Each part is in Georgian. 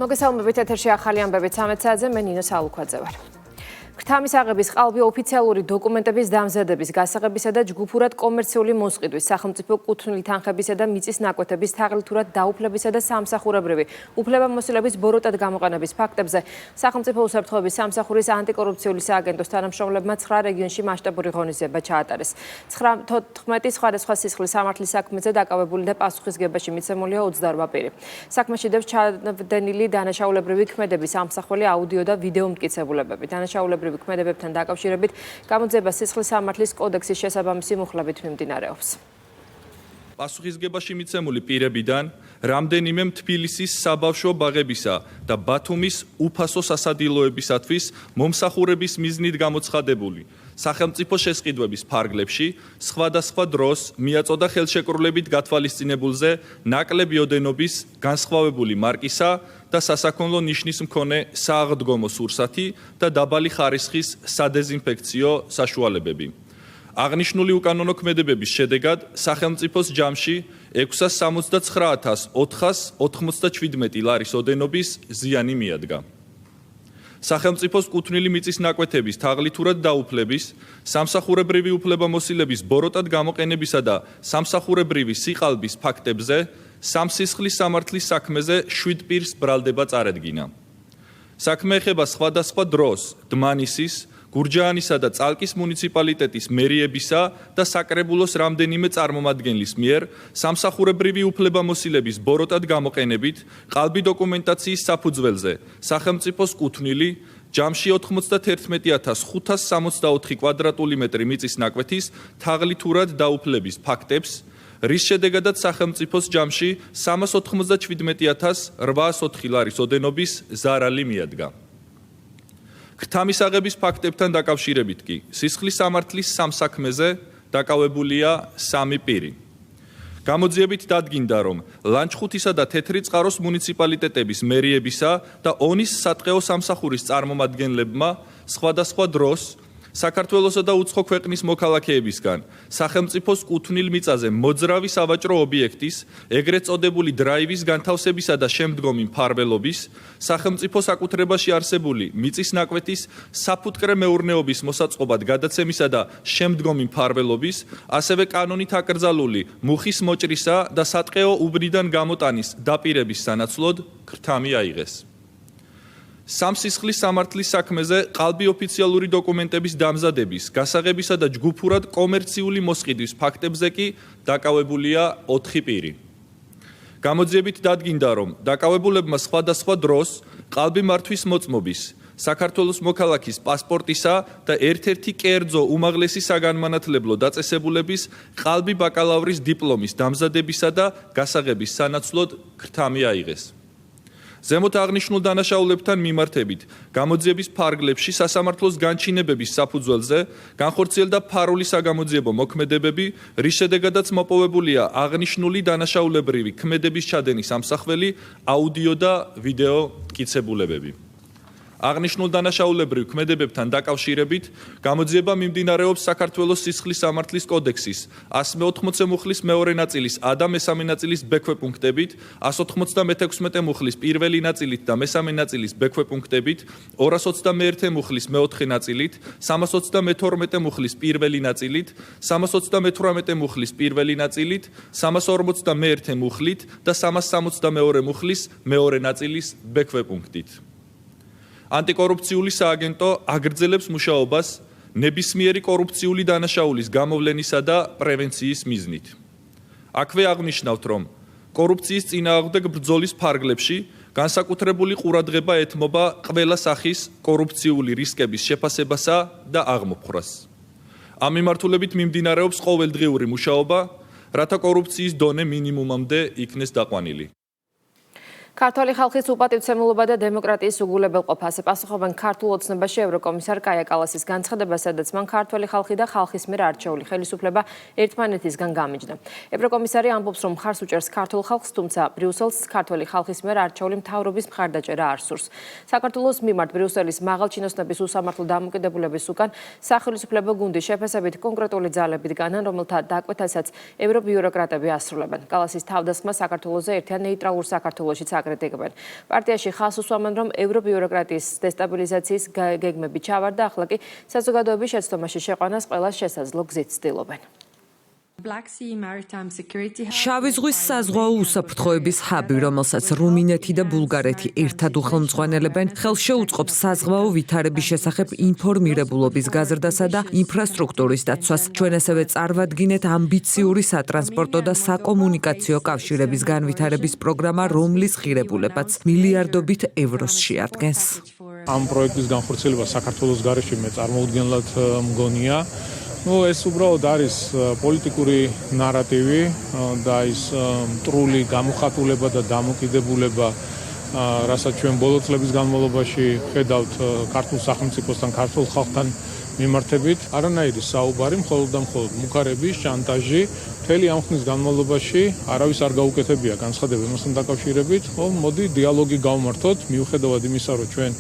მოგესალმებით ეთერში ახალი ამბები 13 საათზე მე ნინო სალუქვაძე ვარ. ქრთამის აღების ყალბი ოფიციალური დოკუმენტების დამზადების, გასაღებისა და ჯგუფურად კომერციული მოსყიდვის, სახელმწიფო კუთვნილი თანხებისა და მიწის ნაკვეთების თაღლითურად დაუფლებისა და სამსახურებრივი უფლებამოსილების ბოროტად გამოყენების ფაქტებზე სახელმწიფო უსაფრთხოების სამსახურის ანტიკორუფციული სააგენტოს თანამშრომლებმა 9 რეგიონში მასშტაბური ღონისძიება ჩაატარეს. 14 სხვადასხვა სისხლის სამართლის საქმეზე დაკავებული და პასუხისგებაში მიცემულია 28 პირი. საქმეში დევს ჩადენილი დანაშაულებრივი ქმედების ამსახველი აუდიო და ვიდეო მტკიცებულებები. დანაშაულებრივი ქმედებებთან დაკავშირებით გამოძიება სისხლის სამართლის კოდექსის შესაბამისი მუხლებით მიმდინარეობს. პასუხისგებაში მიცემული პირებიდან რამდენიმე თბილისის საბავშვო ბაღებისა და ბათუმის უფასო სასადილოებისათვის მომსახურების მიზნით გამოცხადებული სახელმწიფო შესყიდვების ფარგლებში სხვადასხვა დროს მიაწოდა ხელშეკრულებით გათვალისწინებულზე ნაკლები ოდენობის განსხვავებული მარკისა და სასაქონლო ნიშნის მქონე სააღდგომო სურსათი და დაბალი ხარისხის სადეზინფექციო საშუალებები. აღნიშნული უკანონო ქმედებების შედეგად სახელმწიფოს ჯამში 669,497 ლარის ოდენობის ზიანი მიადგა. სახელმწიფოს კუთვნილი მიწის ნაკვეთების თაღლითურად დაუფლების, სამსახურებრივი უფლებამოსილების ბოროტად გამოყენებისა და სამსახურებრივი სიყალბის ფაქტებზე სამსისხლის სამართლის საქმეზე 7 პირს ბრალდება წარედგინა. საქმე ეხება სხვადასხვა დროს დმანისის, გურჯაანისა და წალკის მუნიციპალიტეტის მერიებისა და საკრებულოს რამდენიმე წარმომადგენლის მიერ სამსახურებრივი უფლებამოსილების ბოროტად გამოყენებით ყალბი დოკუმენტაციის საფუძველზე სახელმწიფოს კუთვნილი ჯამში 91,564 კვადრატული მეტრი მიწის ნაკვეთის თაღლითურად დაუფლების ფაქტებს, რის შედეგადაც სახელმწიფოს ჯამში 397,804 ლარის ოდენობის ზარალი მიადგა. ქრთამის აღების ფაქტებთან დაკავშირებით კი სისხლის სამართლის სამსაქმეზე დაკავებულია 3 პირი. გამოძიებით დადგინდა, რომ ლანჩხუთისა და თეთრი წყაროს მუნიციპალიტეტების მერიებისა და ონის სატყეო სამსახურის წარმომადგენლებმა სხვადასხვა დროს საქართველოსა და უცხო ქვეყნის მოქალაქეებისგან სახელმწიფოს კუთვნილ მიწაზე მოძრავი სავაჭრო ობიექტის, ეგრეთ წოდებული დრაივის განთავსებისა და შემდგომი მფარველობის, სახელმწიფო საკუთრებაში არსებული მიწის ნაკვეთის საფუტკრე მეურნეობის მოსაწყობად გადაცემისა და შემდგომი მფარველობის, ასევე კანონით აკრძალული მუხის მოჭრისა და სატყეო უბნიდან გამოტანის დაპირების სანაცვლოდ ქრთამი აიღეს. სამსისხლის სამართლის საქმეზე ყალბი ოფიციალური დოკუმენტების დამზადების, გასაღებისა და ჯგუფურად კომერციული მოსყიდვის ფაქტებზე კი დაკავებულია 4 პირი. გამოძიებით დადგინდა, რომ დაკავებულებმა სხვადასხვა დროს ყალბი მართვის მოწმობის, საქართველოს მოქალაქის პასპორტისა და ერთ-ერთი კერძო უმაღლესი საგანმანათლებლო დაწესებულების ყალბი ბაკალავრის დიპლომის დამზადებისა და გასაღების სანაცვლოდ ქრთამი აიღეს. ზემოთ აღნიშნულ დანაშაულებთან მიმართებით გამოძიების ფარგლებში სასამართლოს განჩინებების საფუძველზე განხორციელდა ფარული საგამოძიებო მოქმედებები, რის შედეგადაც მოპოვებულია აღნიშნული დანაშაულებრივი ქმედების ჩადენის ამსახველი აუდიო და ვიდეო მტკიცებულებები. აღნიშნულ დანაშაულებრივ ქმედებებთან დაკავშირებით გამოძიება მიმდინარეობს საქართველოს სისხლის სამართლის კოდექსის 180 მუხლის მეორე ნაწილის ა და მესამე ნაწილის ბ ქვეპუნქტებით, 196 მუხლის პირველი ნაწილით და მესამე ნაწილის ბ ქვეპუნქტებით, 221 მუხლის მეოთხე ნაწილით, 322 მუხლის პირველი ნაწილით, 328 მუხლის პირველი ნაწილით, 341 მუხლით და 362 მუხლის მეორე ნაწილის ბ ქვეპუნქტით. ანტიკორუფციული სააგენტო აგრძელებს მუშაობას ნებისმიერი კორუფციული დანაშაულის გამოვლენისა და პრევენციის მიზნით. აქვე აღნიშნავთ, რომ კორუფციის წინააღმდეგ ბრძოლის ფარგლებში განსაკუთრებული ყურადღება ეთმობა ყველა სახის კორუფციული რისკების შეფასებასა და აღმოფხვრას. ამ მიმართულებით მიმდინარეობს ყოველდღიური მუშაობა, რათა კორუფციის დონე მინიმუმამდე იქნეს დაყვანილი. ქართული ხალხის უპატივცემულობა და დემოკრატიის უგულებელყოფას პასუხობენ ქართულ ოცნებაში ევროკომისარ კაია კალასის განცხადება, სადაც მან ქართული ხალხი და ხალხის მიერ არჩეული ხელისუფლება ერთმანეთისგან გამიჯდა. ევროკომისარი ამბობს, რომ მხარს უჭერს ქართულ ხალხს, თუმცა ბრიუსელს ქართული ხალხის მიერ არჩეული მთავრობის მხარდაჭერა არ სურს. საქართველოს მიმართ ბრიუსელის მაღალჩინოსნების უსამართლო დამოკიდებულების უკან სახელმწიფო გუნდის შეფასებით კონკრეტული ძალებით განან, რომელთა დაკვეთასაც ევრობიუროკრატები ასრულებენ. კალასის თავდასხმა საქართველოზე ერთიან ნეიტრალურ საქართველოშიც აკრიტიკებენ. პარტიაში ხაზს უსვამენ, რომ ევრობიუროკრატიის დესტაბილიზაციის გეგმები ჩავარდა, ახლა კი საზოგადოების შეცდომაში შეყვანას ყველა შესაძლო გზით ცდილობენ. შავი ზღვის საზღვაო უსაფრთხოების ჰაბი, რომელსაც რუმინეთი და ბულგარეთი ერთად უხელმძღვანელებენ, ხელს შეუწყობს საზღვაო ვითარების შესახებ ინფორმირებულობის გაზრდასა და ინფრასტრუქტურის დაცვას. ჩვენ ასევე წარმოვადგინეთ ამბიციური სატრანსპორტო და საკომუნიკაციო კავშირების განვითარების პროგრამა, რომლის ღირებულებაც მილიარდობით ევროს შეადგენს. ამ პროექტის განხორციელება საქართველოს გარეშე მე წარმოუდგენლად მგონია. ეს უბრალოდ არის პოლიტიკური ნარატივი და ის მტრული გამოხატულება და დამოკიდებულება, რასაც ჩვენ ბოლო წლების განმავლობაში ხედავთ ქართულ სახელმწიფოსთან, ქართულ ხალხთან მიმართებით. არანაირი საუბარი, მხოლოდ და მხოლოდ მუქარების, შანტაჟი. მთელი ამ ხნის განმავლობაში არავის არ გაუკეთებია განცხადება იმასთან დაკავშირებით, რომ მოდი დიალოგი გავმართოთ, მიუხედავად იმისა, რომ ჩვენ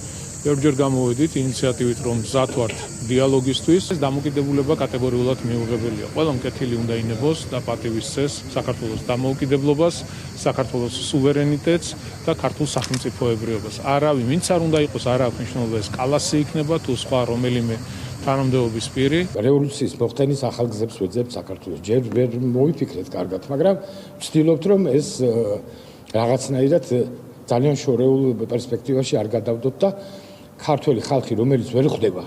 ერთჯერ გამოვედით ინიციატივით, რომ მზად ვართ დიალოგისთვის, ეს დამოკიდებულება კატეგორიულად მიუღებელია. ყველა მკეთილი უნდა ინებოს და პატივის წეს საქართველოს დამოუკიდებლობას, საქართველოს სუვერენიტეტს და ქართულ სახელმწიფოებრიობას. არავინ, ვინც არ უნდა იყოს, არ აქვს მნიშვნელობა, ეს კალასი იქნება თუ სხვა რომელიმე თანამდებობის პირი. რევოლუციის მოხდენის ახალ გზებს ვეძებთ საქართველოს. ჯერ ვერ მოიფიქრეთ კარგად, მაგრამ ვცდილობთ, რომ ეს რაღაცნაირად ძალიან შორეულ პერსპექტივაში არ გადავდოთ და ქართველი ხალხი, რომელიც ვერ ხვდება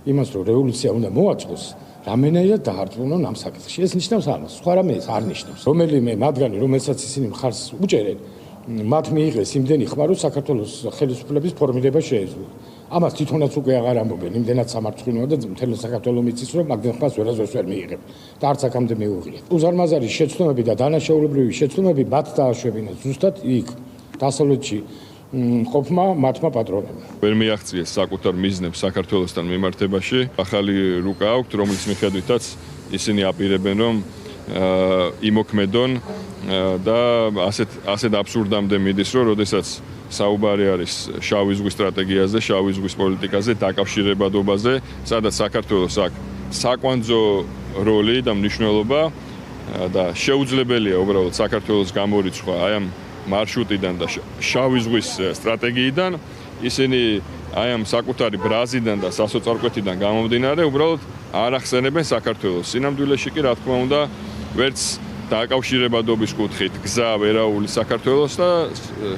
იმას, რომ რევოლუცია უნდა მოაწყოს, რამენაირად დაარწმუნონ ამ საკითხში. ეს ნიშნავს ამას, სხვა რამე ეს არ ნიშნავს. რომელიმე მათგანი, რომელსაც ისინი მხარს უჭერენ, მათ მიიღეს იმდენი ხმა, რომ საქართველოს ხელისუფლების ფორმირება შეეძლო. ამას თვითონაც უკვე აღარ ამბობენ, იმდენად სამარცხვინოა და მთელი საქართველო მიცის, რომ მაგდენ ხმას ვერასდროს ვერ მიიღებ და არც აქამდე მიუღიათ. უზარმაზარი შეცდომები და დანაშაულებრივი შეცდომები მათ დააშვებინეს ზუსტად იქ, დასავლეთში ყოფმა მათმა პატრონებმა. ვერ მიაღწიეს საკუთარ მიზნებს საქართველოსთან მიმართებაში. ახალი რუკა აქვთ, რომლის მიხედვითაც ისინი აპირებენ, რომ იმოქმედონ და ასეთ აბსურდამდე მიდის, რომ როდესაც საუბარი არის შავი ზღვის სტრატეგიაზე, შავი ზღვის პოლიტიკაზე, დაკავშირებადობაზე, სადაც საქართველოს აქვს საკვანძო როლი და მნიშვნელობა და შეუძლებელია უბრალოდ საქართველოს გამორიცხვა აი ამ მარშრუტიდან და შავი ზღვის სტრატეგიიდან, ისინი აი ამ საკუთარი ბრაზიდან და სასოწარკვეთიდან გამომდინარე უბრალოდ არ ახსენებენ საქართველოს. სინამდვილეში კი რა თქმა უნდა ვერც დაკავშირებადობის კუთხით გზა ვერაული საქართველოს და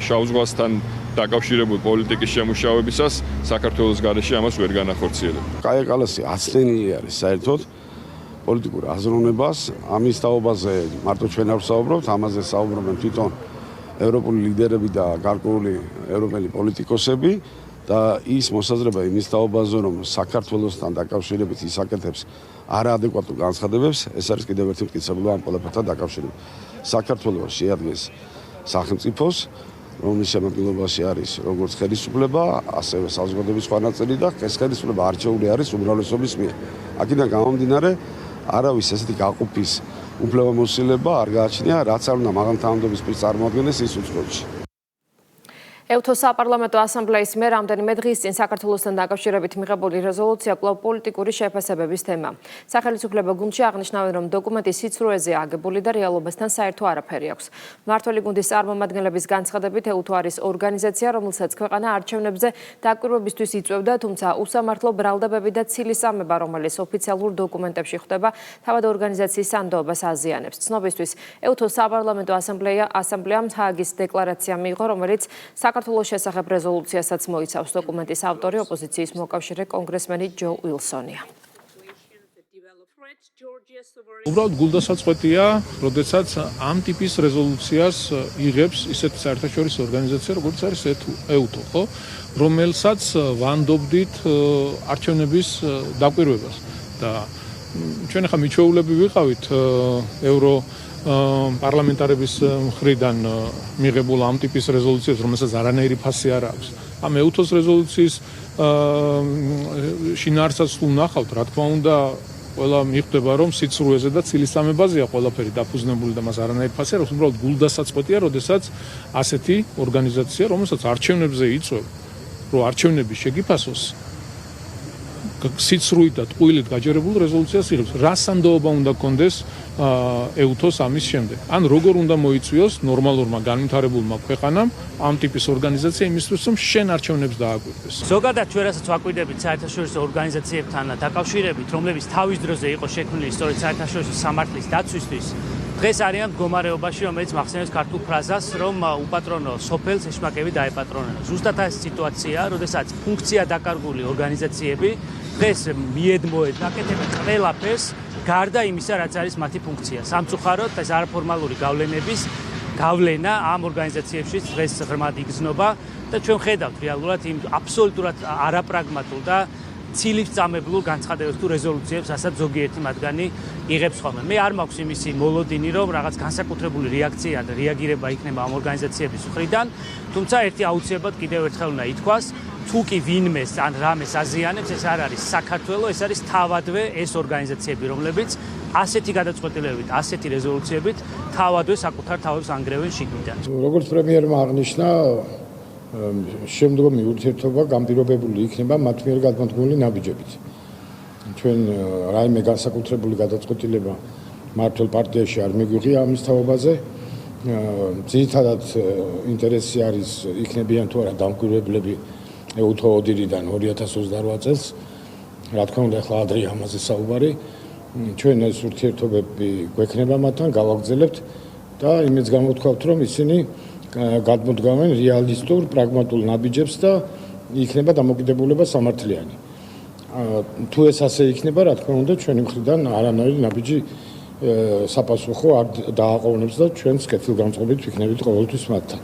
შავ ზღვასთან დაკავშირებულ პოლიტიკის შემუშავებისას საქართველოს გარეშე ამას ვერ განახორციელებ. კაია კალასი აცდენილი არის საერთოდ პოლიტიკურ აზროვნებას. ამის თაობაზე მარტო ჩვენ არ ვსაუბრობთ, ამაზე საუბრობენ თვითონ ევროპული ლიდერები და გარკვეული ევროპელი პოლიტიკოსები და ის მოსაზრება იმის თაობაზე, რომ საქართველოსთან დაკავშირებით ის აკეთებს არაადეკვატურ განცხადებებს, ეს არის კიდევ ერთი მტკიცებულება ამ ყველაფერთან დაკავშირებით. საქართველოს შეადგენს სახელმწიფოს, რომლის შემადგენლობაში არის როგორც ხელისუფლება, ასევე საზოგადოების სხვა ნაწილი და ეს ხელისუფლება არჩეული არის უმრავლესობის მიერ. აქედან გამომდინარე, არავის ესეთი გაყოფის უფლებამოსილება არ გააჩნია, რაც არ უნდა მაღალ თანამდებობის პირს წარმოადგენდეს ის უწყლოდში. ევთო საპარლამენტო ასამბლეის მიერ რამდენიმე დღის წინ საქართველოსთან დაკავშირებით მიღებული რეზოლუცია კვლავ პოლიტიკური შეფასებების თემა. სახელმწიფო გუნდში აღნიშნავენ, რომ დოკუმენტი სიცრუეზე აგებული და რეალობასთან საერთო არაფერი აქვს. მმართველი გუნდის წარმომადგენლების განცხადებით, ევთო არის ორგანიზაცია, რომელსაც ქვეყანა არჩევნებზე დაკვირვებისთვის იწვევდა, თუმცა უსამართლო ბრალდებები და ცილისამება, რომელიც ოფიციალურ დოკუმენტებში ხვდება, თავად ორგანიზაციის სანდოობას აზიანებს. ცნობისთვის, ევთო საპარლამენტო ასამბლეამ ჰააგის დეკლარაცია მიიღო, რომელიც საქართველოს შესახებ რეზოლუციასაც მოიცავს. დოკუმენტის ავტორი ოპოზიციის მოკავშირე კონგრესმენი ჯო უილსონია. უბრალოდ გულდასაწყვეტია, როდესაც ამ ტიპის რეზოლუციას იღებს ისეთი საერთაშორისო ორგანიზაცია, როგორც არის ევთო, ხო? რომელსაც ვანდობდით არჩევნების დაკვირვებას და ჩვენ ახლა მიჩვეულები ვიყავით ევრო პარლამენტარების მხრიდან მიღებულ ამ ტიპის რეზოლუციას, რომელსაც არანაირი ფასი არ აქვს. ამ ევთოს რეზოლუციის შინაარსსაც თუ ნახავთ, რა თქმა უნდა, ყველა მიხვდება, რომ სიცრუეზე და ცილისამებაზეა ყველაფერი დაფუძნებული და მას არანაირი ფასი არ აქვს. უბრალოდ გულდასაწყვეტია, როდესაც ასეთი ორგანიზაცია, რომელსაც არჩევნებზე იწვევ, რომ არჩევნები შეგიფასოს, სიცრუით და ტყუილით გაჯერებულ რეზოლუციას იღებს. რა სანდოობა უნდა კონდეს ეუთოს ამის შემდეგ. ან როგორ უნდა მოიწვიოს ნორმალურმა განვითარებულმა ქვეყანამ ამ ტიპის ორგანიზაცია იმისთვის, რომ შენ არჩევნებს დააკვირდეს. ზოგადად ჩვენ რასაც ვაკვირდებით საერთაშორისო ორგანიზაციებთან დაკავშირებით, რომლებიც თავის დროზე იყო შექმნილი სწორედ საერთაშორისო სამართლის დაცვისთვის, დღეს არიან მდგომარეობაში, რომელიც მახსენებს ქართულ ფრაზას, რომ უპატრონო სოფელს ეშმაკები დაეპატრონებენ. ზუსტად ეს სიტუაციაა, როდესაც ფუნქცია დაკარგული ორგანიზაციები დღეს მიედმოეთ ნაკეთებენ ყველაფერს, გარდა იმისა, რაც არის მათი ფუნქცია. სამწუხაროდ ეს არაფორმალური გავლენების გავლენა ამ ორგანიზაციებში დღეს ღრმად იგრძნობა და ჩვენ ხედავთ რეალურად იმ აბსოლუტურად არაპრაგმატულ და ცილით წამებულ განცხადებებს თუ რეზოლუციებს, რასაც ზოგიერთი მათგანი იღებს ხოლმე. მე არ მაქვს იმისი მოლოდინი, რომ რაღაც განსაკუთრებული რეაქცია და რეაგირება იქნება ამ ორგანიზაციების მხრიდან, თუმცა ერთი აუცილებლად კიდევ ერთხელ უნდა ითქვას, თუ კი ვინმეს ან რამეს აზიანებს, ეს არ არის საქართველო, ეს არის თავადვე ეს ორგანიზაციები, რომლებიც ასეთი გადაწყვეტილებებით, ასეთი რეზოლუციებით თავადვე საკუთარ თავებს ანგრევენ შიგნიდან. როგორც პრემიერმა აღნიშნა, შემდგომი ურთიერთობა განპირობებული იქნება მათ მიერ გადმოდგმული ნაბიჯებით. ჩვენ რაიმე განსაკუთრებული გადაწყვეტილება მართლ პარტიაში არ მიგვიღია ამის თაობაზე. ძირითადად ინტერესი არის იქნებიან თუ არა დამკვირვებლები ეუთო ოდირიდან 2028 წელს. რა თქმა უნდა, ახლა ადრე ამაზე საუბარი. ჩვენ ეს ურთიერთობები გვექნება მათთან, გავაგრძელებთ და იმედს გამოვთქვავთ, რომ ისინი გადმოდგამენ რეალისტურ, პრაგმატულ ნაბიჯებს და იქნება დამოკიდებულება სამართლიანი. თუ ეს ასე იქნება, რა თქმა უნდა, ჩვენი მხრიდან არანაირი ნაბიჯი საპასუხო არ დააყოვნებს და ჩვენს კეთილგანწყობით ვიქნებით ყოველთვის მათთან.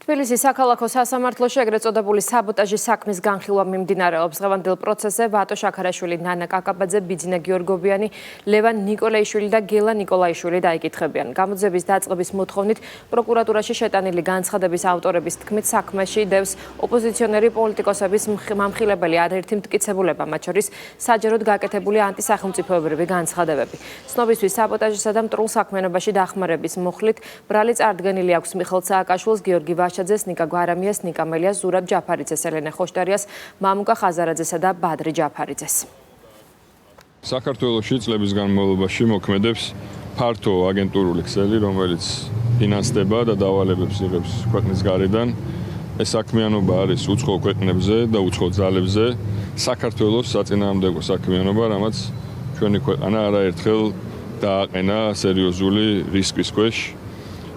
თბილისის საქალაქო სასამართლოში ეგრეთ წოდებული საბოტაჟის საქმის განხილვა მიმდინარეობს. დღევანდელ პროცესზე ვატო შაქარაშვილი, ნანა კაკაბაძე, ბიძინა გიორგობიანი, ლევან ნიკოლაიშვილი და გელა ნიკოლაიშვილი დაიკითხებიან. გამოძიების დაწყების მოთხოვნით პროკურატურაში შეტანილი განცხადების ავტორების თქმით, საქმეში დევს ოპოზიციონერი პოლიტიკოსების მამხილებელი არაერთი მტკიცებულება, მათ შორის საჯაროდ გაკეთებული ანტისახელმწიფოებრივი განცხადებები. ცნობისთვის საბოტაჟისა და მტრულ საქმიანობაში დახმარების მუხლით ბრალი წარდგენილი აქვს მიხეილ სააკაშვილს, გიორგი ვაშაძეს, ნიკა გვარამიას, ნიკა მელიას, ზურაბ ჯაფარიძეს, ელენე ხოშტარიას, მამუკა ხაზარაძესა და ბადრი ჯაფარიძეს. საქართველოში წლების განმავლობაში მოქმედებს ფართო აგენტურული ქსელი, რომელიც ფინანსდება და დავალებებს იღებს ქვეყნის გარედან. ეს საქმიანობა არის უცხო ქვეყნებზე და უცხო ძალებზე საქართველოს საწინააღმდეგო საქმიანობა, რამაც ჩვენი ქვეყანა არაერთხელ დააყენა სერიოზული რისკის ქვეშ.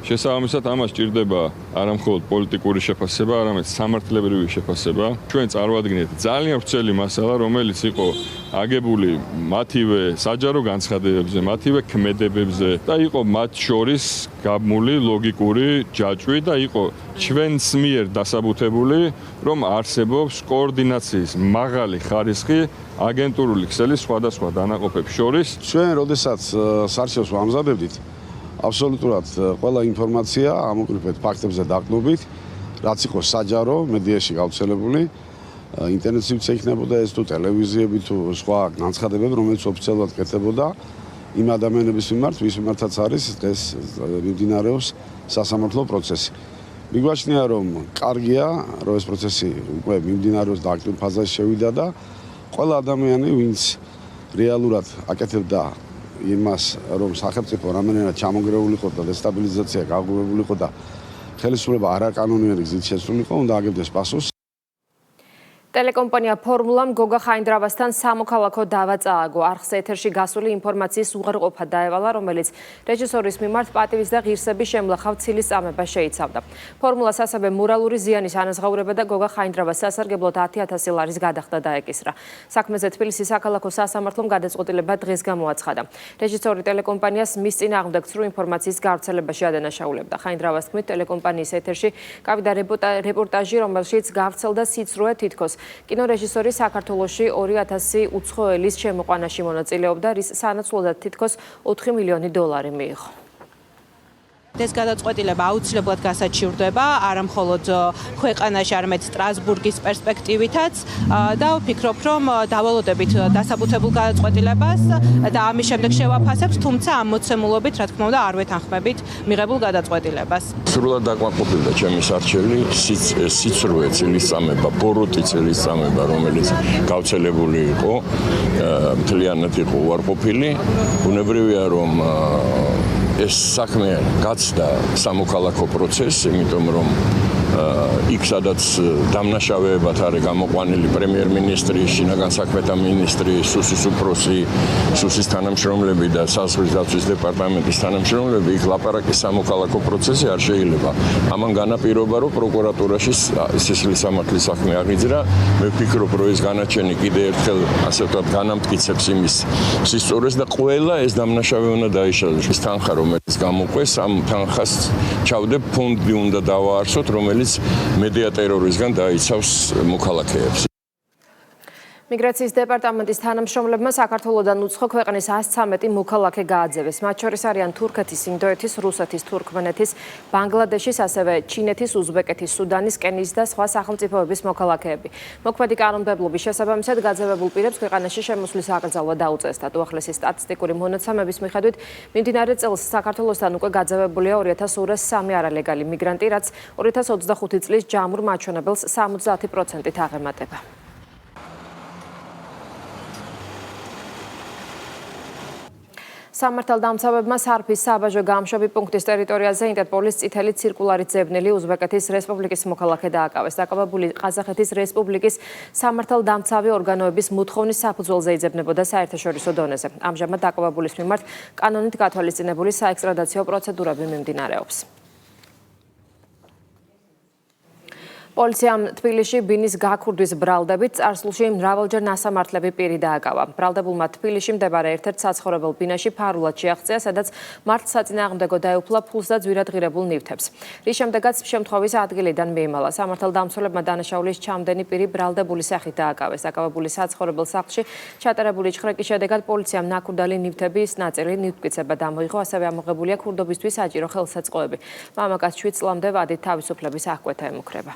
შესაბამისად ამას ჭირდება არა მხოლოდ პოლიტიკური შეფასება, არამედ სამართლებრივი შეფასება. ჩვენ წარვადგინეთ ძალიან ვრცელი მასალა, რომელიც იყო აგებული მათივე საჯარო განცხადებებზე, მათივე ქმედებებზე და იყო მათ შორის გაბმული ლოგიკური ჯაჭვი და იყო ჩვენს მიერ დასაბუთებული, რომ არსებობს კოორდინაციის მაღალი ხარისხი აგენტურული ქსელის სხვადასხვა დანაყოფებს შორის. ჩვენ როდესაც სარჩევს ვამზადებდით, აბსოლუტურად ყველა ინფორმაცია ამოკრიფეთ ფაქტებზე დაყნობით, რაც იყო საჯარო, მედიაში გავრცელებული, ინტერნეტშიც იქნებოდა ეს თუ ტელევიზიები თუ სხვა განცხადებები, რომელიც ოფიციალურად კეთდებოდა იმ ადამიანების მიმართ, ვის მიმართაც არის დღეს მიმდინარეობს სასამართლო პროცესი. მიგვაჩნია, რომ კარგია, რომ ეს პროცესი უკვე მიმდინარეობს და აქტიურ ფაზაში შევიდა და ყველა ადამიანი, ვინც რეალურად აკეთებდა იმას, რომ სახელმწიფო რამდენად ჩამონგრეულიყო და დესტაბილიზაცია გაუგებულიყო და ხელისუფლება არაკანონიერი გზით შესულიყო, უნდა აგებდეს პასუხს. ტელეკომპანია ფორმულამ გოგა ხაინდრავასთან სამოქალაქო დავა წააგო. არხზე ეთერში გასული ინფორმაციის უღრყოფა დაევალა, რომელიც რეჟისორის მიმართ პატივის და ღირსების შემლახავ ცილის წამება შეიცავდა. ფორმულას ასევე მორალური ზიანის ანაზღაურება და გოგა ხაინდრავას სასარგებლოდ 10,000 ლარის გადახდა დაეკისრა. საქმეზე თბილისის საქალაქო სასამართლომ გადაწყვეტილება დღეს გამოაცხადა. რეჟისორი ტელეკომპანიას მის წინააღმდეგ ცრუ ინფორმაციის გავრცელებაში ადანაშაულებდა. ხაინდრავას თქმით, ტელეკომპანიის ეთერში გავიდა რეპორტაჟი, რომელშიც გავრცელდა სიცრუე თითქოს კინორეჟისორი საქართველოში 2,000 უცხოელის შემოყვანაში მონაწილეობდა, რის სანაცვლოდაც თითქოს $4 მილიონი მიიღო. ეს გადაწყვეტილება აუცილებლად გასაჩივრდება არა მხოლოდ ქვეყანაში, არამედ სტრასბურგის პერსპექტივითაც და ვფიქრობ, რომ დავალოდებით დასაბუთებულ გადაწყვეტილებას და ამის შემდეგ შევაფასებთ, თუმცა ამ მოცემულობით, რა თქმა უნდა, არ ვეთანხმებით მიღებულ გადაწყვეტილებას. სრულად დაკმაყოფილდა ჩემი სარჩელი, სიცრუე წილისწამება, ბოროტი წილისწამება, რომელიც გავრცელებული იყო, მთლიანად იყო უარყოფილი. ბუნებრივია, რომ ეს საქმე გაცდა სამოქალაქო პროცესს, იმიტომ რომ იქ სადაც დამნაშავეებად არის გამოყვანილი პრემიერ-მინისტრი, შინაგან საქმეთა მინისტრი, სუსის უფროსი, სუსის თანამშრომლები და საზღვრის დაცვის დეპარტამენტის თანამშრომლები, იქ ლაპარაკის სამოქალაქო პროცესი არ შეიძლება. ამან განაპირობა, რომ პროკურატურაში სისხლის სამართლის საქმე აღიძრა. მე ვფიქრობ, რომ ეს განაჩენი კიდე ერთხელ ასე ვთქვათ განამტკიცებს იმის სისწორეს და ყველა ეს დამნაშავე უნდა დაიშალოს. ეს თანხა რომელიც გამოყვეს, ამ თანხას ჩავდებ ფონდი უნდა დავაარსოთ, რომელიც მედია ტერორიზმგან დაიცავს მოქალაქეებს. მიგრაციის დეპარტამენტის თანამშრომლებმა საქართველოსდან უცხო ქვეყნის 113 მოქალაქე გააძევეს. მათ შორის არიან თურქეთის, ინდოეთის, რუსეთის, თურქმენეთის, ბანგლადეშის, ასევე ჩინეთის, უზბეკეთის, სუდანის, კენიის და სხვა სახელმწიფოების მოქალაქეები. მოქმედი კანონმდებლობის შესაბამისად გაძევებულ პირებს ქვეყანაში შემოსვლის აკრძალვა დაუწესდათ. უახლესი სტატისტიკური მონაცემების მიხედვით, მიმდინარე წელს საქართველოსთან უკვე გაძევებულია 2203 არალეგალი მიგრანტი, რაც 2025 წლის ჯამურ მაჩვენებელს 70%-ით აღემატება. სამართალდამცავებმა სარფის საბაჟო გამშვები პუნქტის ტერიტორიაზე ინტერპოლის წითელი ცირკულარი ძებნილი უზბეკეთის რესპუბლიკის მოქალაქე დააკავეს. დაკავებული ყაზახეთის რესპუბლიკის სამართალდამცავი ორგანოების მოთხოვნის საფუძველზე იძებნებოდა საერთაშორისო დონეზე. ამჟამად დაკავებულის მიმართ კანონით გათვალისწინებული საექსტრადაციო პროცედურები მიმდინარეობს. პოლიციამ თბილისში ბინის გაქურდვის ბრალდებით წარსულში მრავალჯერ ნასამართლები პირი დააკავა. ბრალდებულმა თბილისში მდებარე ერთ-ერთ საცხოვრებელ ბინაში ფარულად შეაღწია, სადაც მართლსაწინააღმდეგო დაეუფლა ფულს და ძვირად ღირებულ ნივთებს. რის შემდეგაც შემთხვევის ადგილიდან მიემალა. სამართალდამცველებმა დანაშაულის ჩამდენი პირი ბრალდებული სახით დააკავეს. დაკავებული საცხოვრებელ სახლში ჩატარებული ჩხრეკის შედეგად პოლიციამ ნაქურდალი ნივთების ნაწილი ნივთმტკიცება დამოიღო, ასევე ამოღებულია ქურდობისთვის საჭირო ხელსაწყოები. მამაკაც 7 წლამდე ვადით თავისუფლების აღკვეთა ემუქრება.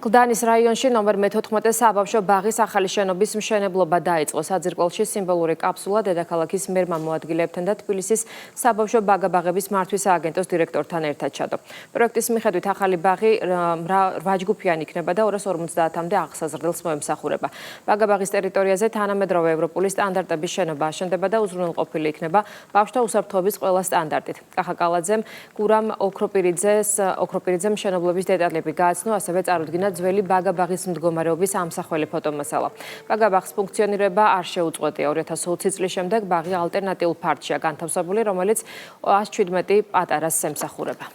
კლდანის რაიონში ნომერ მე-14 საბავშვო ბაღის ახალი შენობის მშენებლობა დაიწყო. საძირკველში სიმბოლური კაფსულა დედაქალაქის მერმა მოადგილეებთან და თბილისის საბავშვო ბაგა-ბაღების მართვის სააგენტოს დირექტორთან ერთად ჩადო. პროექტის მიხედვით ახალი ბაღი 8 ჯგუფიანი იქნება და 250-მდე აღსაზრდელს მოემსახურება. ბაგა-ბაღის ტერიტორიაზე თანამედროვე ევროპული სტანდარტების შენობა აშენდება და უზრუნველყოფილი იქნება ბავშვთა უსაფრთხოების ყველა სტანდარტით. კახაკალაძემ, გურამ ოქროპირიძემ მშენებლობის დეტალები გააცნო, ასევე წარუდგინა ძველი ბაგა-ბაღის მდგომარეობის ამსახველი ფოტომასალა. ბაგა-ბაღის ფუნქციონირება არ შეუწყვეტია. 2020 წლის შემდეგ ბაღი ალტერნატიულ ფარდშია განთავსებული, რომელიც 117 პატარას ემსახურება.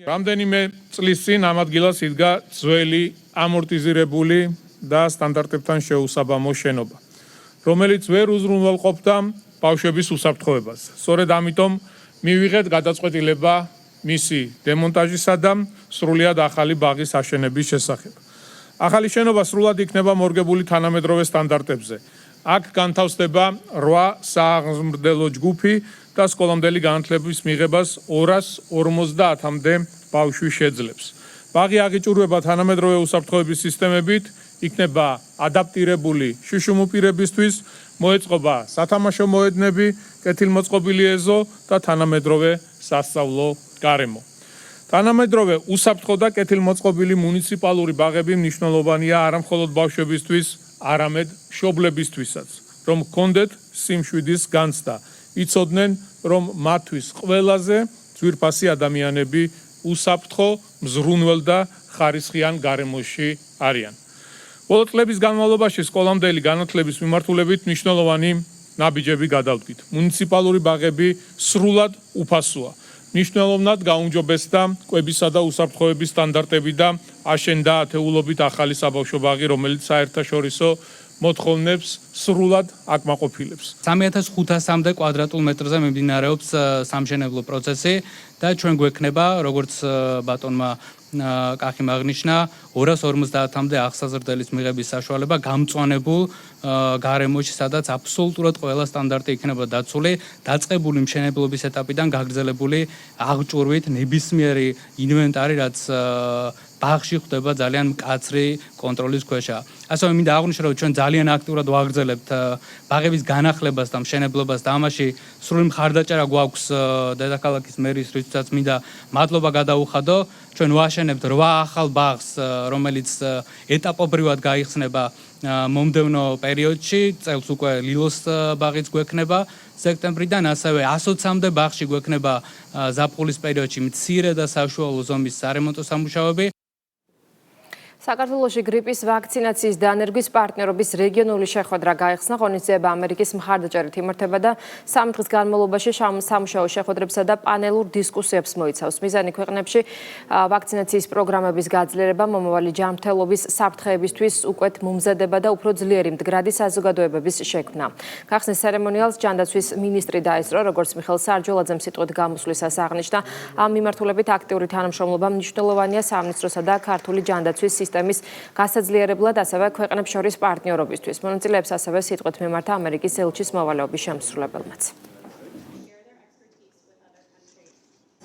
რამდენიმე წლის წინ ამ ადგილას იდგა ძველი ამორტიზირებული და სტანდარტებთან შეუსაბამო შენობა, რომელიც ვერ უზრუნველყოფდა ბავშვების უსაფრთხოებას. სწორედ ამიტომ მივიღეთ გადაწყვეტილება მისი დემონტაჟისა და სრულიად ახალი ბაღის აშენების შესახებ. ახალი შენობა სრულად იქნება მორგებული თანამედროვე სტანდარტებზე. აქ განთავსდება 8 სააღმრდელო ჯგუფი და სკოლამდელი განათლების მიღებას 250-მდე ბავშვი შეძლებს. ბაღი აღიჭურვება თანამედროვე უსაფრთხოების სისტემებით, იქნება ადაპტირებული შუშუმ პირებისთვის, მოეწყობა სათამაშო მოედნები, კეთილმოწყობილი ეზო და თანამედროვე სასწავლო გარემო. თანამედროვე უსაფრთხო და კეთილმოწყობილი მუნიციპალური ბაღები მნიშვნელოვანია არა მხოლოდ ბავშვებისთვის, არამედ მშობლებისთვისაც, რომ ჰქონდეთ სიმშვიდის განცდა, იცოდნენ, რომ მათთვის ყველაზე ძვირფასი ადამიანები უსაფრთხო, მზრუნველ და ხარისხიან გარემოში არიან. ბოლო წლების განმავლობაში სკოლამდელი განათლების მიმართულებით მნიშვნელოვანი ნაბიჯები გადავდგით. მუნიციპალური ბაღები სრულად უფასოა. მნიშვნელოვნად გაუმჯობესდა კვებისა და უსაფრთხოების სტანდარტები და აშენდა ათეულობით ახალი საბავშვო ბაღი, რომელიც საერთაშორისო მოთხოვნებს სრულად აკმაყოფილებს. 3500-მდე კვადრატულ მეტრზე მიმდინარეობს სამშენებლო პროცესი და ჩვენ გვექნება, როგორც ბატონმა კახიმ აღნიშნა, 250-მდე აღსაზრდელის მიღების საშუალება გამწვანებულ გარემოში, სადაც აბსოლუტურად ყველა სტანდარტი იქნება დაცული, დაწყებული მშენებლობის ეტაპიდან გაგრძელებული აღჭურვით ნებისმიერი ინვენტარი, რაც ბაღში ხდება ძალიან მკაცრი კონტროლის ქვეშ. ასევე მინდა აღვნიშნო, რომ ჩვენ ძალიან აქტიურად ვაგრძელებთ ბაღების განახლებას და მშენებლობას და ამაში სრული მხარდაჭერა გვაქვს დედაქალაქის მერის, რითაც მინდა მადლობა გადაუხადო. ჩვენ ვაშენებთ 8 ახალ ბაღს, რომელიც ეტაპობრივად გაიხსნება მომდევნო პერიოდში, წელს უკვე ლილოს ბაღიც გვექნება სექტემბრიდან, ასევე 120-მდე ბაღში გვექნება ზაფხულის პერიოდში მცირე და საშუალო ზომის სარემონტო სამუშაოები. საქართველოში გრიპის ვაქცინაციის დანერგვის პარტნიორობის რეგიონული შეხვედრა გაიხსნა. ღონისძიება ამერიკის მხარდაჭერით იმართება და 3 დღის განმავლობაში სამუშაო შეხვედრებსა და პანელურ დისკუსიებს მოიცავს. მიზანი ქვეყნებში ვაქცინაციის პროგრამების გაძლიერება, მომავალი ჯანმრთელობის საფრთხეებისთვის უკეთ მომზადება და უფრო ძლიერი მდგრადი საზოგადოებების შექმნა. გახსნის ცერემონიალს ჯანდაცვის მინისტრი დაესწრო, როგორც მიხეილ სარჯოლაძემ სიტყვით გამოსვლისას აღნიშნა. ამ მიმართულებით აქტიური თანამშრომლობა მნიშვნელოვანია სამინისტროსა და ქართული ჯანდაცვის სისტემის გასაძლიერებლად, ასევე ქვეყნებს შორის პარტნიორობისთვის. მონაწილეებს ასევე სიტყვით მიმართა ამერიკის ელჩის მოვალეობის შემსრულებელმაც.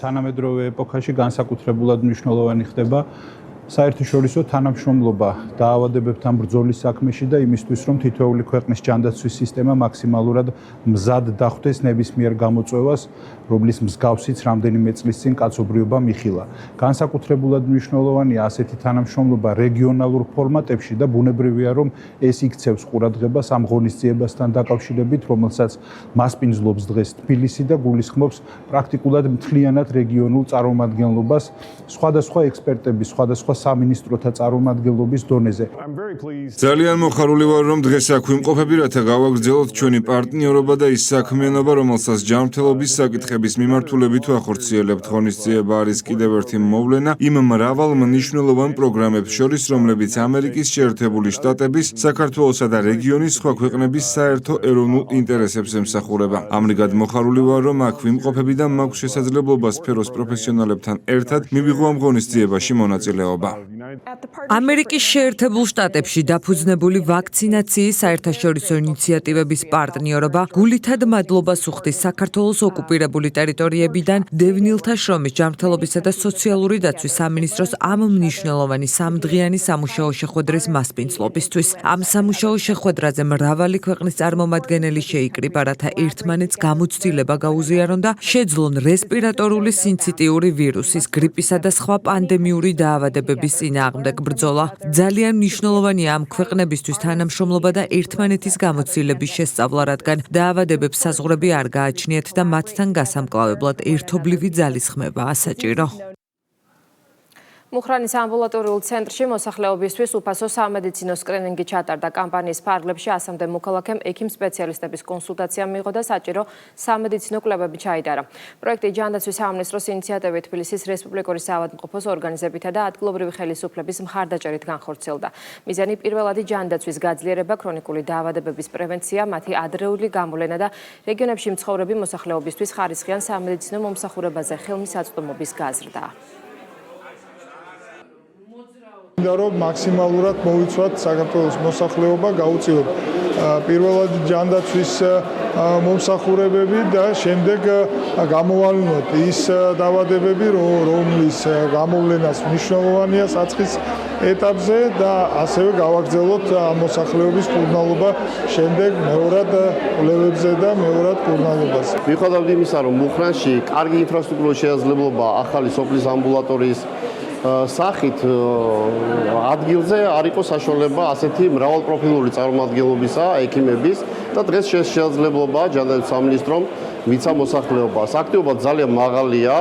თანამედროვე ეპოქაში განსაკუთრებულად მნიშვნელოვანი ხდება საერთაშორისო თანამშრომლობა დაავადებებთან ბრძოლის საქმეში და იმისთვის, რომ თითოეული ქვეყნის ჯანდაცვის სისტემა მაქსიმალურად მზად დახვდეს ნებისმიერ გამოწვევას, რომლის მსგავსიც რამდენიმე წლის წინ კაცობრიობა მიხილა. განსაკუთრებულად მნიშვნელოვანია ასეთი თანამშრომლობა რეგიონალურ ფორმატებში და ბუნებრივია, რომ ეს იქცევს ყურადღებას ამ ღონისძიებასთან დაკავშირებით, რომელსაც მასპინძლობს დღეს თბილისი და გულისხმობს პრაქტიკულად მთლიანად რეგიონულ წარმომადგენლობას, სხვადასხვა ექსპერტების, სხვადასხვა სამინისტროთა წარმომადგენლობის დონეზე. ძალიან მოხარული ვარ, რომ დღეს აქ ვიმყოფები, რათა გავაგრძელოთ ჩვენი პარტნიორობა და ის საქმიანობა, რომელსაც ჯანმრთელობის საკითხების მიმართულებით ვახორციელებთ. ღონისძიება არის კიდევ ერთი მოვლენა იმ მრავალ მნიშვნელოვან პროგრამებს შორის, რომლებიც ამერიკის შეერთებული შტატების, საქართველოსა და რეგიონის სხვა ქვეყნების საერთო ეროვნულ ინტერესებს ემსახურება. ამრიგად მოხარული ვარ, რომ აქ ვიმყოფები და მაქვს შესაძლებლობა სფეროს პროფესიონალებთან ერთად მივიღო ამ ღონისძიებაში მონაწილეობა. ამერიკის შეერთებულ შტატებში დაფუძნებული ვაქცინაციის საერთაშორისო ინიციატივების პარტნიორობა გულითად მადლობას უხდის საქართველოს ოკუპირებული ტერიტორიებიდან დევნილთა შრომის, ჯანმრთელობისა და სოციალური დაცვის სამინისტროს ამ მნიშვნელოვანი სამდღიანი სამუშაო შეხვედრის მასპინძლობისთვის. ამ სამუშაო შეხვედრაზე მრავალი ქვეყნის წარმომადგენელი შეიკრიბა, რათა ერთმანეთს გამოცდილება გაუზიარონ და შეძლონ რესპირატორული სინციტიური ვირუსის, გრიპისა და სხვა პანდემიური დაავადებების წინააღმდეგ ბრძოლა. ძალიან მნიშვნელოვანია ამ ქვეყნებისთვის თანამშრომლობა და ერთმანეთის გამოცდილების შესწავლა, რადგან დაავადებებს საზღვრები არ გააჩნიათ და მათთან გასამკლავებლად ერთობლივი ძალისხმებაა საჭირო. მუხრანის ამბულატორიულ ცენტრში მოსახლეობისთვის უფასო სამედიცინო სკრინინგი ჩატარდა. კამპანიის ფარგლებში 100-მდე მოქალაქემ ექიმ სპეციალისტების კონსულტაცია მიიღო და საჭირო სამედიცინო კვლევები ჩაიდარა. პროექტი ჯანდაცვის სამინისტროს ინიციატივით თბილისის რესპუბლიკური საავადმყოფოს ორგანიზებითა და ადგილობრივი ხელისუფლების მხარდაჭერით განხორციელდა. მიზანი პირველადი ჯანდაცვის გაძლიერება, ქრონიკული დაავადებების პრევენცია, მათი ადრეული გამოვლენა და რეგიონებში მცხოვრები მოსახლეობისთვის ხარისხიან სამედიცინო მომსახურებაზე ხელმისაწვდომობის გაზრდა. რომ მაქსიმალურად მოვიცვათ საქართველოს მოსახლეობა, გაუწიოთ პირველად ჯანდაცვის მომსახურებები და შემდეგ გამოვალინოთ ის დაავადებები, რომლის გამოვლენას მნიშვნელოვანია საწყის ეტაპზე და ასევე გავაგრძელოთ მოსახლეობის კურნალობა შემდეგ მეორად კვლევებზე და მეორად კურნალობას. მიუხედავად იმისა, რომ მუხრანში კარგი ინფრასტრუქტურის შესაძლებლობა ახალი სოფლის ამბულატორიის სახით ადგილზე არ იყო საშუალება ასეთი მრავალპროფილური წარმომადგენლობისა ექიმების და დღეს შესაძლებლობა ჯანდაცვის სამინისტრომ მიცა მოსახლეობას. აქტივობა ძალიან მაღალია.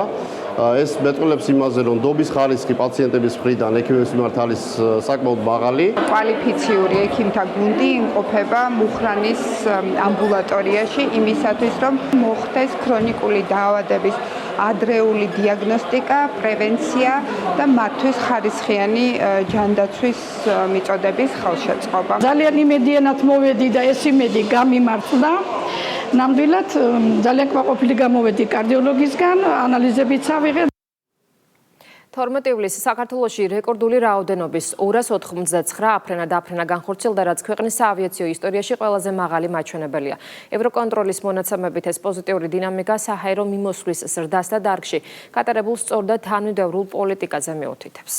ეს მეტყველებს იმაზე, რომ დობის ხარისხი პაციენტების მხრიდან ექიმების მიმართ არის საკმაოდ მაღალი. კვალიფიციური ექიმთა გუნდი იმყოფება მუხრანის ამბულატორიაში იმისათვის, რომ მოხდეს ქრონიკული დაავადების ადრეული დიაგნოსტიკა, პრევენცია და მათთვის ხარისხიანი ჯანდაცვის მიწოდების ხელშეწყობა. ძალიან იმედიანად მოვედი და ეს იმედი გამიმართლა. ნამდვილად ძალიან კმაყოფილი გამოვედი კარდიოლოგისგან, ანალიზებიც ავიღე. 12 ივლისს საქართველოში რეკორდული რაოდენობის 299 აფრენა-დაფრენა განხორციელდა, რაც ქვეყნის საავიაციო ისტორიაში ყველაზე მაღალი მაჩვენებელია. ევროკონტროლის მონაცემებით ეს პოზიტიური დინამიკა საჰაერო მიმოსვლის ზრდას და დარგში გატარებულ სწორ და თანმიმდევრულ პოლიტიკაზე მეუთითებს.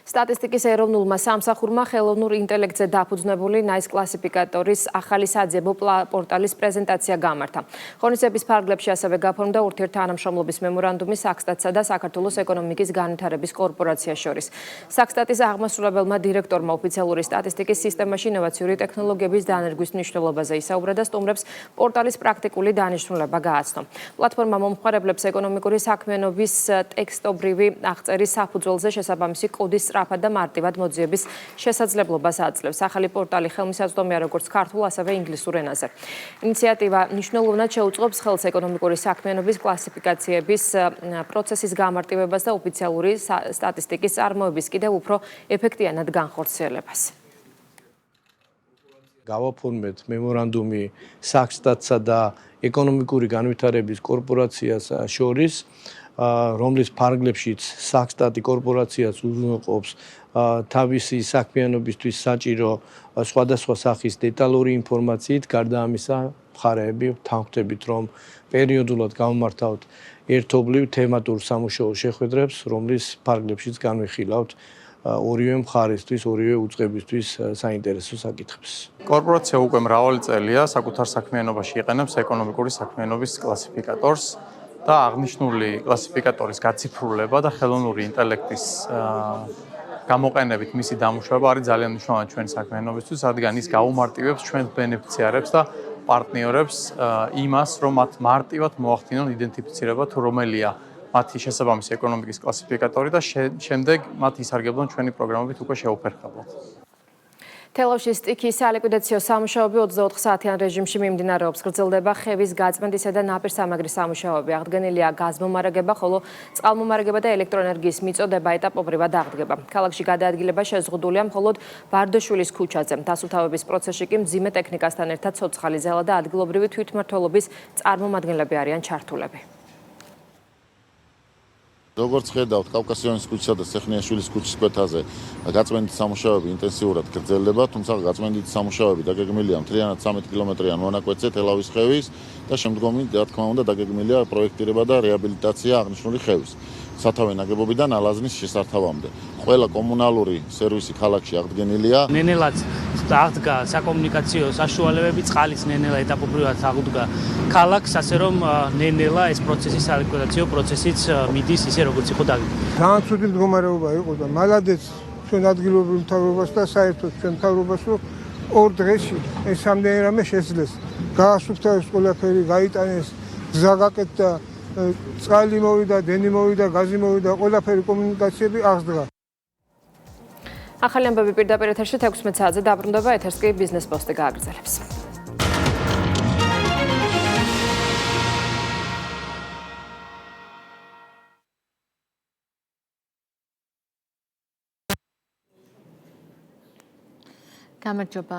სტატისტიკის ეროვნულმა სამსახურმა ხელოვნურ ინტელექტზე დაფუძნებული NICE კლასიფიკატორის ახალი საძიებო პორტალის პრეზენტაცია გამართა. ღონისძიების ფარგლებში ასევე გაფორმდა ურთიერთთანამშრომლობის მემორანდუმი საქსტატსა და საქართველოს ეკონომიკის განვითარების კორპორაციას შორის. საქსტატის აღმასრულებელმა დირექტორმა ოფიციალური სტატისტიკის სისტემაში ინოვაციური ტექნოლოგიების დანერგვის მნიშვნელობაზე ისაუბრა და სტუმრებს პორტალის პრაქტიკული დანიშნულება გააცნო. პლატფორმა მომხმარებლებს ეკონომიკური საქმიანობის ტექსტობრივი აღწერის საფუძველზე შესაბამისი კოდის სწრაფად და მარტივად მოძიების შესაძლებლობას აძლევს. ახალი პორტალი ხელმისაწვდომია როგორც ქართულ, ასევე ინგლისურ ენაზე. ინიციატივა მნიშვნელოვნად შეუწყობს ხელს ეკონომიკური საქმიანობის კლასიფიკაციების პროცესის გამარტივებას და ოფიციალური სტატისტიკის წარმოების კიდევ უფრო ეფექტიანად განხორციელებას. გავაფორმეთ მემორანდუმი საქსტატსა და ეკონომიკური განვითარების კორპორაციას შორის, რომლის ფარგლებშიც საქსტატი კორპორაციას უზრუნველყოფს თავისი საქმიანობისთვის საჭირო სხვადასხვა სახის დეტალური ინფორმაციით, გარდა ამისა მხარეები თანხმდებით, რომ პერიოდულად გავმართავთ ერთობლივ თემატურ სამუშაო შეხვედრებს, რომლის ფარგლებშიც განვიხილავთ ორივე მხარისთვის, ორივე უწყებისთვის საინტერესო საკითხებს. კორპორაცია უკვე მრავალი წელია საკუთარ საქმიანობაში იყენებს ეკონომიკური საქმიანობის კლასიფიკატორს და აღნიშნული კლასიფიკატორის გაციფრულება და ხელოვნური ინტელექტის გამოყენებით მისი დამუშავება არის ძალიან მნიშვნელოვანი ჩვენი საქმიანობისთვის, რადგან ის გაუმარტივებს ჩვენს ბენეფიციარებს და პარტნიორებს იმას, რომ მათ მარტივად მოახდინონ იდენტიფიცირება თუ რომელია მათი შესაბამისი ეკონომიკის კლასიფიკატორი და შემდეგ მათ ისარგებლონ ჩვენი პროგრამებით უკვე შეუფერხებლად. თელავში სტიქიის სალიკვიდაციო სამუშაოები 24 საათიან რეჟიმში მიმდინარეობს. გრძელდება ხევის გაწმენდისა და ნაპირსამაგრის სამუშაოები. აღდგენილია გაზმომარაგება, ხოლო წყალმომარაგება და ელექტროენერგიის მიწოდება ეტაპობრივად აღდგება. ქალაქში გადაადგილება შეზღუდულია მხოლოდ ბარდაშვილის ქუჩაზე. დასუფთავების პროცესში კი მძიმე ტექნიკასთან ერთად ცოცხალი ზელა და ადგილობრივი თვითმმართველობის წარმომადგენლები არიან ჩართულები. როგორც ხედავთ, კავკასიონის ქუჩისა და სეხნიაშვილის ქუჩის კვეთაზე გაწმენდით სამუშაოები ინტენსიურად გრძელდება, თუმცა გაწმენდით სამუშაოები დაგეგმილია მთლიანად 13 კილომეტრიან მონაკვეთზე თელავის ხევის და შემდგომი, რა თქმა უნდა, დაგეგმილია პროექტირება და რეაბილიტაცია აღნიშნული ხევის სათავე ნაგებობიდან ალაზნის შესართავამდე. ყველა კომუნალური სერვისი ქალაქში აღდგენილია. ნენელაც აღდგა საკომუნიკაციო საშუალებები, წყალის ნენელა ეტაპობრივად აღდგა ქალაქს, ასე რომ ნენელა ეს პროცესი სალიკვიდაციო პროცესიც მიდის ისე როგორც იყო დაგეგმილი. ძალიან ცუდი მდგომარეობა იყო და მალადეც ჩვენ ადგილობრივ მთავრობას და საერთოდ ჩვენ მთავრობას რომ ორ დღეში ეს ამდენი რამე შეძლეს. გაასუფთავეს ყველაფერი, გაიტანეს, გზა გაკეთდა, წყალი მოვიდა, დენი მოვიდა, გაზი მოვიდა, ყველაფერი კომუნიკაციები აღსდგა. ახალი ამბები პირდაპირ ეთერში 16 საათზე დაბრუნდება, ეთერს კი ბიზნეს პოსტი გააგრძელებს. გამარჯობა.